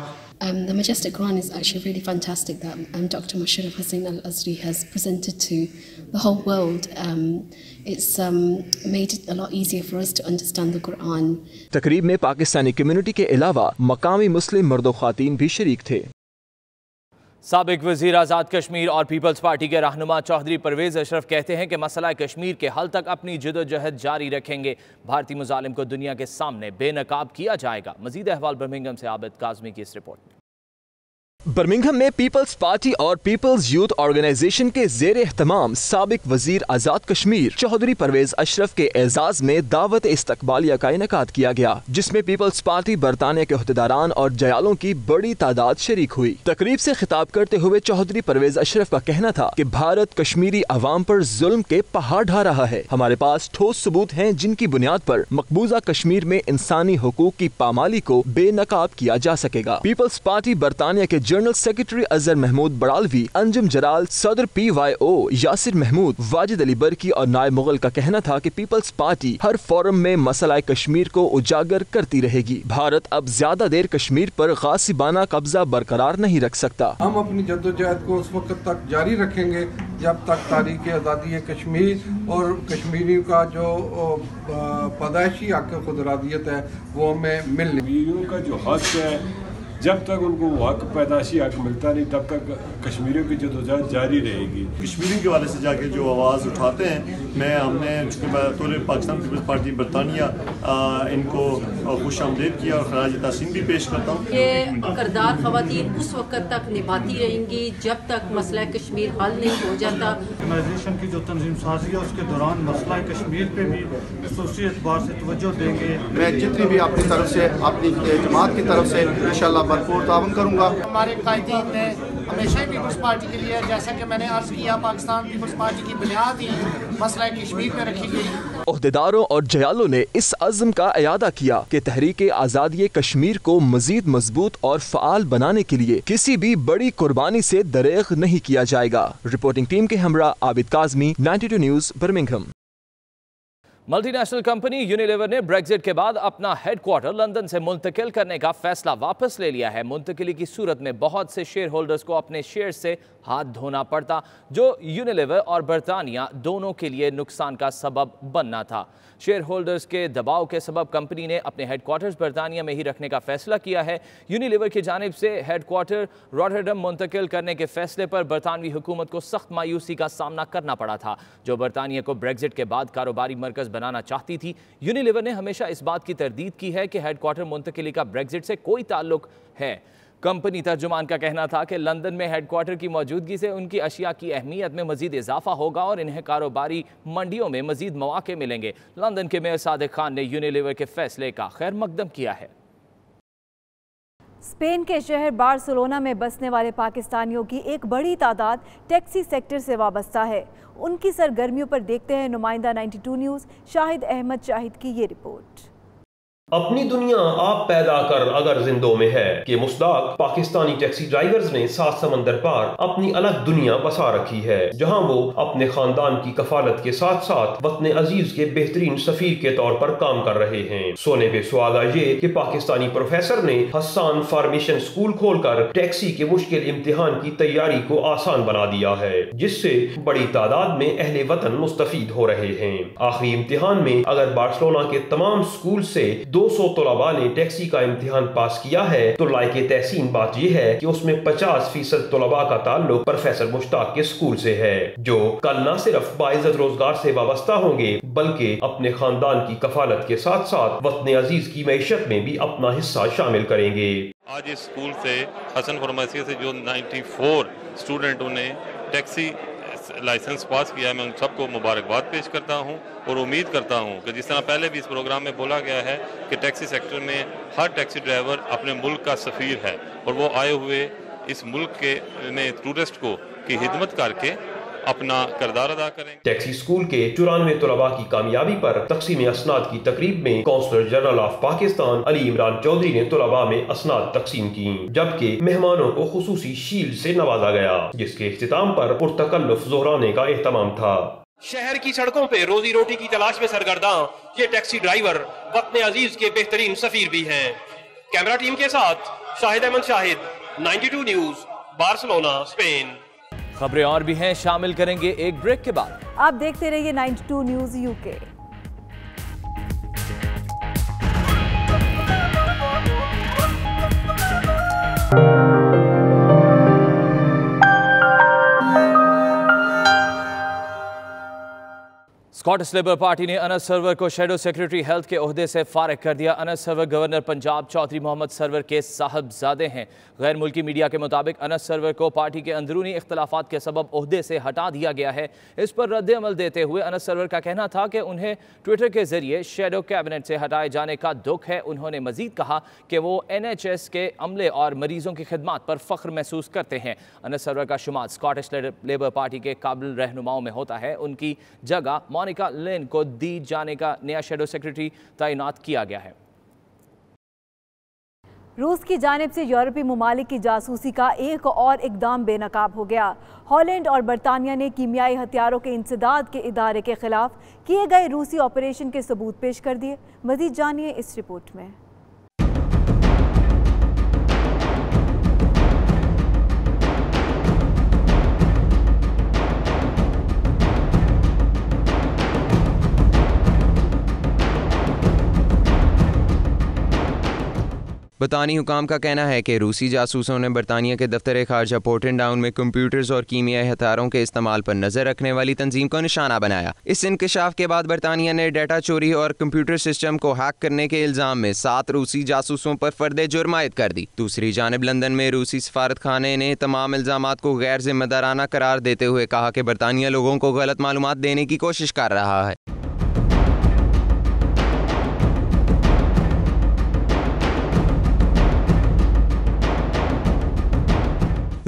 The Majestic Quran is actually really fantastic that Dr. Musharraf Hussain Al Azhari has presented to the whole world. It's made it a lot easier for us to understand the Quran. तकरीब में Pakistani community के अलावा मकामी मुस्लिम मर्द ख्वातीन भी शरीक थे। साबिक वज़ीर आज़ाद कश्मीर और पीपल्स पार्टी के रहनुमा चौधरी परवेज़ अशरफ कहते हैं कि मसला कश्मीर के हल तक अपनी जदोजहद जारी रखेंगे। भारतीय मुजालिम को दुनिया के सामने बेनकाब किया जाएगा। मज़ीद अहवाल बर्मिंघम से आबिद काज़मी की इस रिपोर्ट में। बर्मिंघम में पीपल्स पार्टी और पीपल्स यूथ ऑर्गेनाइजेशन के ज़ेर एहतमाम साबिक वजीर आज़ाद कश्मीर चौधरी परवेज अशरफ के एजाज में दावत इस्तकबालिया का इनेकाद किया गया, जिसमें पीपल्स पार्टी बरतानिया के अहदेदारान और जयालों की बड़ी तादाद शरीक हुई। तकरीब से खिताब करते हुए चौधरी परवेज अशरफ का कहना था कि भारत कश्मीरी अवाम पर जुल्म के पहाड़ ढा रहा है। हमारे पास ठोस सबूत हैं जिनकी बुनियाद पर मकबूजा कश्मीर में इंसानी हुकूक की पामाली को बेनकाब किया जा सकेगा। पीपल्स पार्टी बरतानिया के जनरल सेक्रेटरी अजहर महमूद बड़ालवी, अंजुम जलाल, सदर PYO यासिर महमूद, वाजिद अली बरकी और नायब मुगल का कहना था कि पीपल्स पार्टी हर फोरम में मसला कश्मीर को उजागर करती रहेगी। भारत अब ज्यादा देर कश्मीर पर गासिबाना कब्जा बरकरार नहीं रख सकता। हम अपनी जद्दोजहद को उस वक्त तक जारी रखेंगे जब तक तारीख आज़ादी कश्मीर और कश्मीरियों का जो पैदाइशी हक खुदरादियत है वो हमें मिल का जो हक है, जब तक उनको वो हक पैदाशी हक मिलता नहीं तब तक कश्मीरियों की जदोजहद जारी रहेगी। कश्मीरियों के वाले से जाके जो आवाज़ उठाते हैं, हमने तौर पाकिस्तान पीपल्स पार्टी बरतानिया इनको खुश आमदीद किया और खराज तहसीन भी पेश करता हूँ। ये किरदार खवातीन उस वक्त तक निभाती रहेंगी जब तक मसला कश्मीर हल नहीं हो जाता। ऑर्गेनाइजेशन की जो तंजीम साजी है उसके दौरान मसला कश्मीर पे भी खसूसी एतबार से तवज्जो देंगे। मैं जितनी भी अपनी तरफ से, अपनी जमात की तरफ से इंशाल्लाह भरपूर तावन करूँगा। हमारे कायदीन ने हमेशा ही पीपल्स पार्टी के लिए, जैसा कि मैंने अर्ज किया, पाकिस्तान पीपल्स पार्टी की बुनियाद ही मसला कश्मीर पे रखी गई। ओहदेदारों और जयालों ने इस अज़्म का इयादा किया कि तहरीक आज़ादी कश्मीर को मजीद मजबूत और फ़आल बनाने के लिए किसी भी बड़ी कुर्बानी से दरेग नहीं किया जाएगा। रिपोर्टिंग टीम के हमरा Abid Kazmi, 92 news, Birmingham. Multinational company Unilever ने ब्रेक्जिट के बाद अपना हेडक्वार्टर लंदन से मुंतकिल करने का फैसला वापस ले लिया है। मुंतकिली की सूरत में बहुत से शेयर होल्डर्स को अपने शेयर से हाथ धोना पड़ता, जो यूनिलीवर और बरतानिया दोनों के लिए नुकसान का सबब बनना था। शेयर होल्डर्स के दबाव के सबब कंपनी ने अपने हेडक्वार्टर्स बरतानिया में ही रखने का फैसला किया है। यूनिलीवर की जानिब से हेडक्वार्टर रॉटरडम मुंतकिल करने के फैसले पर बरतानवी हुकूमत को सख्त मायूसी का सामना करना पड़ा था, जो बरतानिया को ब्रेक्जिट के बाद कारोबारी मरकज बनाना चाहती थी। यूनिलीवर ने हमेशा इस बात की तरदीद की है कि हेडक्वार्टर मुंतकिली का ब्रेक्जिट से कोई ताल्लुक है। कंपनी तर्जुमान का कहना था कि लंदन में हेडक्वार्टर की मौजूदगी से उनकी अशिया की अहमियत में मजीद इजाफा होगा और इन्हें कारोबारी मंडियों में मजीद मौके मिलेंगे। लंदन के मेयर सादिक खान ने यूनिलीवर के फैसले का खैर मकदम किया है। स्पेन के शहर बार्सिलोना में बसने वाले पाकिस्तानियों की एक बड़ी तादाद टैक्सी सेक्टर से वाबस्ता है। उनकी सरगर्मियों पर देखते हैं नुमाइंदा 92 न्यूज़ शाहिद अहमद शाहिद की ये रिपोर्ट। अपनी दुनिया आप पैदा कर अगर जिंदों में है कि मुस्ताक पाकिस्तानी टैक्सी ड्राइवर्स ने सात समंदर पार अपनी अलग दुनिया बसा रखी है, जहां वो अपने खानदान की कफालत के साथ साथ वतन अजीज के बेहतरीन सफीर के तौर पर काम कर रहे हैं। सोने पे सुहागा ये कि पाकिस्तानी प्रोफेसर ने हसन फार्मेशन स्कूल खोलकर टैक्सी के मुश्किल इम्तिहान की तैयारी को आसान बना दिया है, जिससे बड़ी तादाद में अहले वतन मुस्तफीद हो रहे हैं। आखिरी इम्तिहान में अगर बार्सिलोना के तमाम स्कूल से 200 तलबा ने टैक्सी का इम्तिहान पास किया है तो लायके तहसीन बात यह है कि उसमें 50% तलबा का ताल्लुक प्रोफेसर मुश्ताक के स्कूल से है, जो कल न सिर्फ बाइज्जत रोजगार से वाबस्ता होंगे बल्कि अपने खानदान की कफालत के साथ साथ वतन अजीज की मैशत में भी अपना हिस्सा शामिल करेंगे। आज इस स्कूल से हसन फार्मेसी से जो 94 स्टूडेंटों ने टैक्सी लाइसेंस पास किया है, मैं उन सबको मुबारकबाद पेश करता हूं और उम्मीद करता हूं कि जिस तरह पहले भी इस प्रोग्राम में बोला गया है कि टैक्सी सेक्टर में हर टैक्सी ड्राइवर अपने मुल्क का सफ़ीर है और वो आए हुए इस मुल्क के में टूरिस्ट को की हिदमत करके अपना किरदार अदा करें। टैक्सी स्कूल के 94 तलबा की कामयाबी पर तकसीम असनाद की तकरीब में counsellor general of Pakistan Ali Imran Chaudhry ने तलबा में असनाद तकसीम की, जबकि मेहमानों को खुसूसी शील्ड से नवाजा गया, जिसके इख्तिताम पर पुरतकल्लुफ ज़ोहराने का एहतमाम था। शहर की सड़कों पे रोजी रोटी की तलाश में सरगर्दां ये टैक्सी ड्राइवर वतन अजीज के बेहतरीन सफीर भी हैं। कैमरा टीम के साथ Shahid Ahmed Shahid, 92 news, Barcelona, Spain. खबरें और भी हैं, शामिल करेंगे एक ब्रेक के बाद। आप देखते रहिए 92 news UK. Scottish Labour Party ने अनस सरवर को शेडो सेक्रेटरी हेल्थ के ओहदे से फारिग कर दिया। अनस सरवर गवर्नर पंजाब चौधरी मोहम्मद सरवर के साहबजादे हैं। गैर मुल्की मीडिया के मुताबिक अनस सरवर को पार्टी के अंदरूनी इख्तलाफात के सबब ओहदे से हटा दिया गया है। इस पर रद्द अमल देते हुए अनस सरवर का कहना था कि उन्हें ट्विटर के जरिए शेडो कैबिनेट से हटाए जाने का दुख है। उन्होंने मजीद कहा कि वो NHS के अमले और मरीजों की खिदमत पर फख्र महसूस करते हैं। अनस सरवर का शुमार स्कॉटिश लेबर पार्टी के काबिल रहनुमाओं में होता है। उनकी जगह मोनिका लेन को दी जाने का नया शेडो सेक्रेटरी तैनात किया गया है। रूस की जानिब से यूरोपीय ममालिक की जासूसी का एक और इकदाम बेनकाब हो गया। हॉलैंड और बरतानिया ने कीमियाई हथियारों के इंसदाद के इदारे के खिलाफ किए गए रूसी ऑपरेशन के सबूत पेश कर दिए। मजीद जानिए इस रिपोर्ट में। बरतानी हुकाम का कहना है कि रूसी जासूसों ने बरतानिया के दफ्तर खारजा पोर्टन टाउन में कंप्यूटर्स और कीमियाई हथियारों के इस्तेमाल पर नजर रखने वाली तंजीम को निशाना बनाया। इस इंकशाफ के बाद बरतानिया ने डाटा चोरी और कंप्यूटर सिस्टम को हैक करने के इल्जाम में 7 रूसी जासूसों पर फर्द जुर्म आयद कर दी। दूसरी जानिब लंदन में रूसी सफारत खाने ने तमाम इल्जामात को गैर जिम्मेदाराना करार देते हुए कहा कि बरतानिया लोगों को गलत मालूमात देने की कोशिश कर रहा है।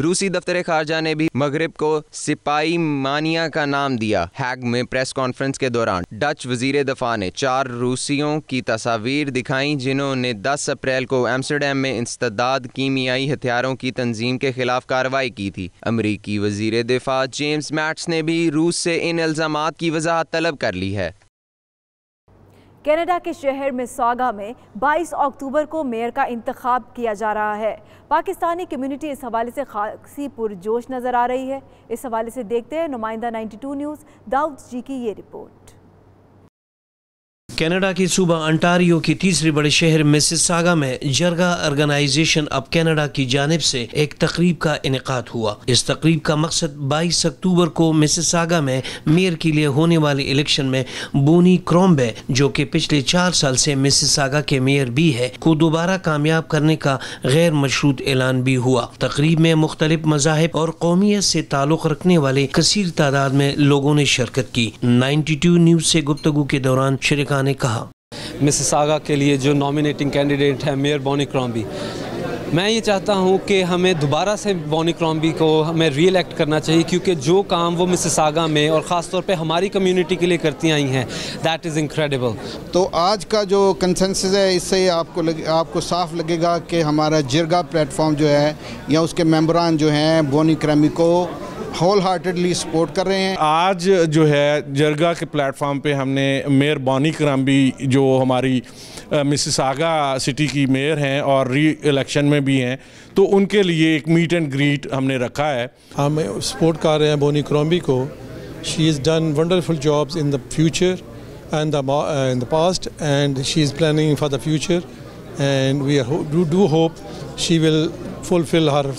रूसी दफ्तर खारजा ने भी मगरिब को सिपाही मानिया का नाम दिया। हैग में प्रेस कॉन्फ्रेंस के दौरान डच वजीर दफा ने 4 रूसियों की तस्वीर दिखाई जिन्होंने 10 अप्रैल को एम्स्टरडैम में इंसदाद कीमियाई हथियारों की तंजीम के खिलाफ कार्रवाई की थी। अमरीकी वजीर दफा जेम्स मैट्स ने भी रूस से इन इल्जामात की वजाहत तलब कर ली है। कनाडा के शहर मिसिसागा में 22 अक्टूबर को मेयर का इंतखाब किया जा रहा है। पाकिस्तानी कम्युनिटी इस हवाले से खासी पुरजोश नज़र आ रही है। इस हवाले से देखते हैं नुमाइंदा 92 न्यूज़ दाऊद जी की ये रिपोर्ट। कनाडा के सूबा अंटारियो की तीसरे बड़े शहर मिसिसागा में जरगा ऑर्गेनाइजेशन ऑफ कनाडा की जानिब से एक तकरीब का इनेकाद हुआ। इस तकरीब का मकसद 22 अक्टूबर को मिसिसागा में मेयर के लिए होने वाले इलेक्शन में बोनी क्रॉम्बे, जो कि पिछले 4 साल से मिसिसागा के मेयर भी है, को दोबारा कामयाब करने का गैर मशरूत ऐलान भी हुआ। तकरीब में मुख्तलिफ मज़ाहिब और कौमियत से ताल्लुक़ रखने वाले कसीर तादाद में लोगों ने शिरकत की। 92 न्यूज़ से गुफ्तगू के दौरान शरीकान ने कहा, मिसिसागा के लिए जो नॉमिनेटिंग कैंडिडेट है मेयर बोनी क्रॉम्बे, मैं ये चाहता हूँ कि हमें दोबारा से बॉनी क्रॉम्बी को हमें री-इलेक्ट करना चाहिए, क्योंकि जो काम वो मिसिसागा में और ख़ास तौर पे हमारी कम्युनिटी के लिए करती आई हैं, दैट इज़ इनक्रेडिबल। तो आज का जो कंसेंसस है, इससे आपको साफ लगेगा कि हमारा जिरगा प्लेटफॉर्म जो है या उसके मेंबरान जो हैं बॉनी क्रॉम्बी को होल हार्टेडली सपोर्ट कर रहे हैं। आज जो है जरगा के प्लेटफॉर्म पे हमने मेयर बॉनी क्रॉम्बी जो हमारी मिसिसागा सिटी की मेयर हैं और री इलेक्शन में भी हैं, तो उनके लिए एक मीट एंड ग्रीट हमने रखा है। हम सपोर्ट कर रहे हैं बॉनी क्रॉम्बी को। She is done wonderful jobs in the future and in the past and she is planning for the future and we do hope she will fulfil her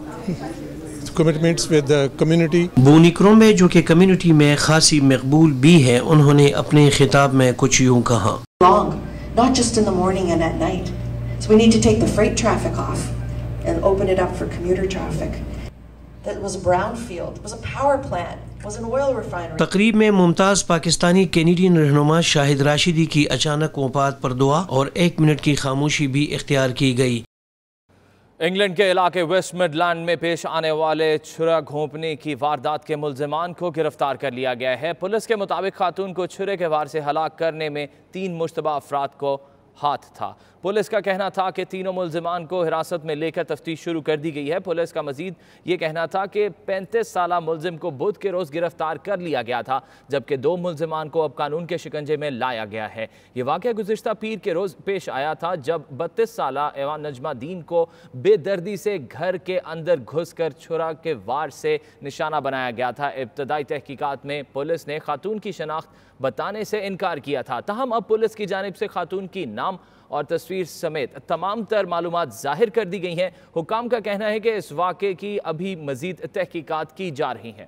commitments with the community। Bonnie Crombie जो कि community में खासी मकबूल भी है, उन्होंने अपने खिताब में कुछ यूँ कहा। Wrong, not just in the morning and at night. So we need to take the freight traffic off and open it up for commuter traffic. That was a brownfield, it was a power plant, it was an oil refinery। तकरीब में Mumtaz Pakistani Canadian रहनुमा शाहिद राशिदी की अचानक वफात पर दुआ और 1 minute की खामोशी भी इख्तियार की गई। इंग्लैंड के इलाके वेस्ट मिडलैंड में पेश आने वाले छुरा घोंपने की वारदात के मुल्जिमान को गिरफ्तार कर लिया गया है। पुलिस के मुताबिक खातून को छुरे के वार से हलाक करने में 3 मुश्तबा अफराद को हाथ था। पुलिस का कहना था कि तीनों मुल्जिमान को हिरासत में लेकर तफ्तीश शुरू कर दी गई है। पुलिस का मजीद ये कहना था कि 35 साला मुल्जिम को बुध के रोज़ गिरफ्तार कर लिया गया था, जबकि 2 मुल्जिमान को अब कानून के शिकंजे में लाया गया है। ये वाक़या गुज़िश्ता पीर के रोज़ पेश आया था, जब 32 साला एवान नजमादीन को बेदर्दी से घर के अंदर घुस कर छुरा के वार से निशाना बनाया गया था। इब्तदाई तहकीकात में पुलिस ने खातून की शनाख्त बताने से इनकार किया था, ताहम अब पुलिस की जानिब से खातून की नाम और तस्वीर समेत तमाम तर मालूमात जाहिर कर दी गई हैं। हुकाम का कहना है कि इस वाक़े की अभी मज़ीद तहकीकात की जा रही हैं।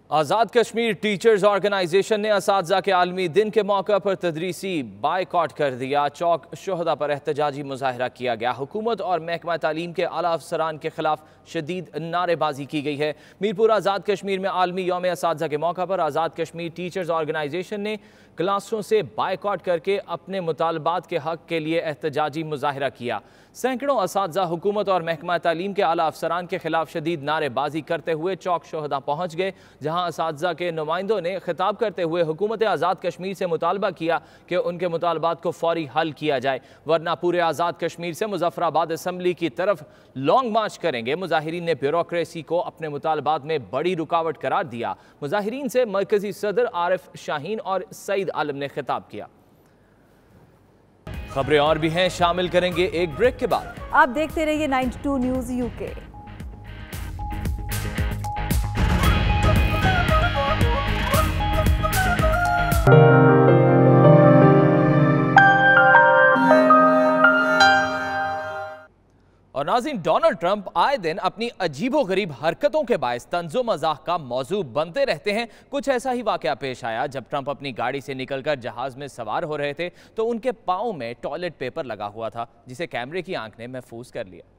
आज़ाद कश्मीर टीचर्स ऑर्गेनाइजेशन ने असातिज़ा के आलमी दिन के मौका पर तदरीसी बायकॉट कर दिया। चौक शुहदा पर एहतजाजी मुजाहरा किया गया। हुकूमत और महकमा तालीम के आला अफसरान के खिलाफ शदीद नारेबाजी की गई है। मीरपुर आज़ाद कश्मीर में आलमी यौम असातिज़ा के मौका पर आज़ाद कश्मीर टीचर्स ऑर्गेनाइजेशन ने क्लासों से बायकॉट करके अपने मुतालबात के हक़ के लिए एहतजाजी मुजाहरा किया। सैकड़ों असातिज़ा हुकूमत और महकमा तालीम के आला अफसरान के खिलाफ शदीद नारेबाजी करते हुए चौक शुहदा पहुँच गए, जहाँ असातिज़ा के नुमाइंदों ने खिताब करते हुए हुकूमत आज़ाद कश्मीर से मुतालबा किया कि उनके मुतालबात को फौरी हल किया जाए, वरना पूरे आज़ाद कश्मीर से मुजफ्फराबाद असम्बली की तरफ लॉन्ग मार्च करेंगे। मुजाहिरीन ने ब्यूरोक्रेसी को अपने मुतालबात में बड़ी रुकावट करार दिया। मुजाहिरीन से मरकजी सदर आरिफ शाहीन और सईद आलम ने खिताब किया। खबरें और भी हैं, शामिल करेंगे एक ब्रेक के बाद। आप देखते रहिए 92 न्यूज़ यूके। और नाज़रीन, डोनाल्ड ट्रंप आए दिन अपनी अजीबोगरीब हरकतों के बायस तंज़ो मज़ाक का मौजू बनते रहते हैं। कुछ ऐसा ही वाक़या पेश आया जब ट्रंप अपनी गाड़ी से निकलकर जहाज़ में सवार हो रहे थे, तो उनके पाँव में टॉयलेट पेपर लगा हुआ था, जिसे कैमरे की आंख ने महफूज कर लिया।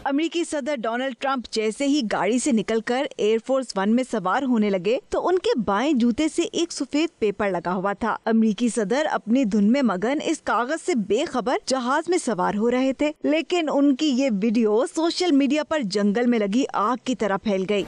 अमेरिकी सदर डोनाल्ड ट्रंप जैसे ही गाड़ी से निकलकर एयरफोर्स 1 में सवार होने लगे तो उनके बाएं जूते से एक सफेद पेपर लगा हुआ था। अमेरिकी सदर अपनी धुन में मगन इस कागज से बेखबर जहाज में सवार हो रहे थे, लेकिन उनकी ये वीडियो सोशल मीडिया पर जंगल में लगी आग की तरह फैल गई।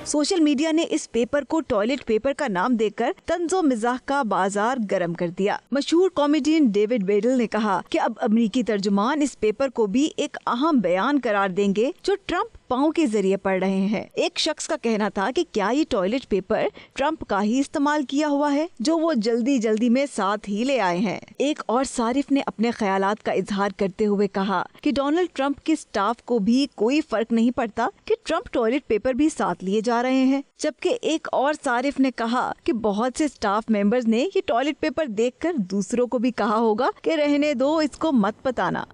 सोशल मीडिया ने इस पेपर को टॉयलेट पेपर का नाम देकर तंज़ो मिज़ाह का बाजार गर्म कर दिया। मशहूर कॉमेडियन डेविड बेडल ने कहा कि अब अमेरिकी तर्जुमान इस पेपर को भी एक अहम बयान करार देंगे जो ट्रंप पाँव के जरिए पढ़ रहे हैं। एक शख्स का कहना था कि क्या ये टॉयलेट पेपर ट्रंप का ही इस्तेमाल किया हुआ है जो वो जल्दी जल्दी में साथ ही ले आए हैं। एक और सारिफ ने अपने ख्यालात का इजहार करते हुए कहा कि डोनाल्ड ट्रंप के स्टाफ को भी कोई फर्क नहीं पड़ता कि ट्रंप टॉयलेट पेपर भी साथ लिए जा रहे हैं, जबकि एक और सारिफ ने कहा कि बहुत से स्टाफ मेंबर्स ने ये टॉयलेट पेपर देखकर दूसरों को भी कहा होगा कि रहने दो, इसको मत बताना।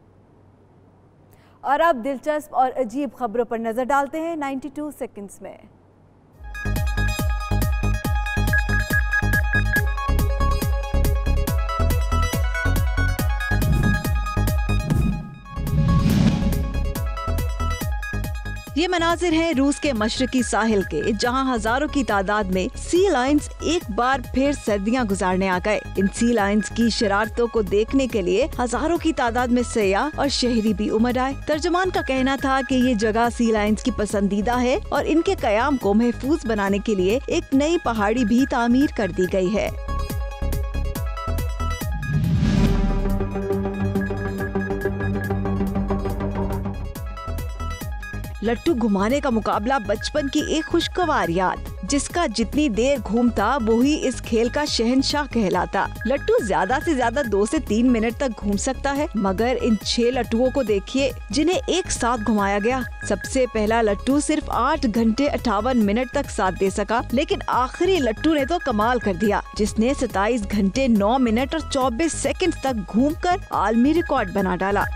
और अब दिलचस्प और अजीब खबरों पर नजर डालते हैं 92 सेकंड्स में। ये मनाजिर हैं रूस के मशरकी साहिल के, जहां हजारों की तादाद में सी लायंस एक बार फिर सर्दियां गुजारने आ गए। इन सी लायंस की शरारतों को देखने के लिए हजारों की तादाद में सयाह और शहरी भी उमड़ आए। तर्जुमान का कहना था कि ये जगह सी लायंस की पसंदीदा है और इनके कयाम को महफूज बनाने के लिए एक नई पहाड़ी भी तामीर कर दी गई है। लट्टू घुमाने का मुकाबला बचपन की एक खुशगवार याद, जिसका जितनी देर घूमता वो ही इस खेल का शहंशाह कहलाता। लट्टू ज्यादा से ज्यादा 2 से 3 मिनट तक घूम सकता है, मगर इन 6 लट्टुओं को देखिए जिन्हें एक साथ घुमाया गया। सबसे पहला लट्टू सिर्फ 8 घंटे 58 मिनट तक साथ दे सका, लेकिन आखिरी लट्टू ने तो कमाल कर दिया, जिसने 27 घंटे 9 मिनट और 24 सेकंड तक घूमकर आलमी रिकॉर्ड बना डाला।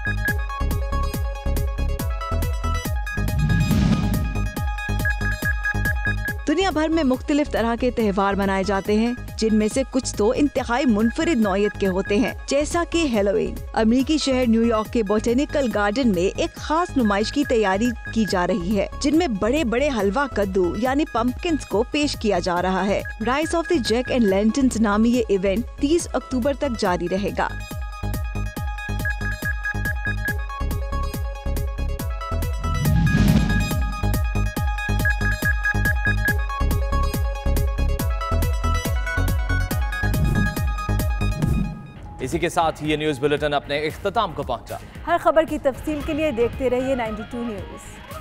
दुनिया भर में मुख्तलिफ तरह के त्योहार मनाए जाते हैं, जिनमें से कुछ तो इंतहाई मुनफरिद नौयत के होते हैं, जैसा कि हैलोवीन। अमेरिकी शहर न्यूयॉर्क के बोटेनिकल गार्डन में एक खास नुमाइश की तैयारी की जा रही है, जिनमें बड़े बड़े हलवा कद्दू यानी पंपकिन्स को पेश किया जा रहा है। Rise of the jack and lanterns नामी ये इवेंट 30 अक्टूबर तक जारी रहेगा। इसी के साथ ये न्यूज़ बुलेटिन अपने इख्तिताम को पहुंचा। हर खबर की तफसील के लिए देखते रहिए 92 न्यूज़।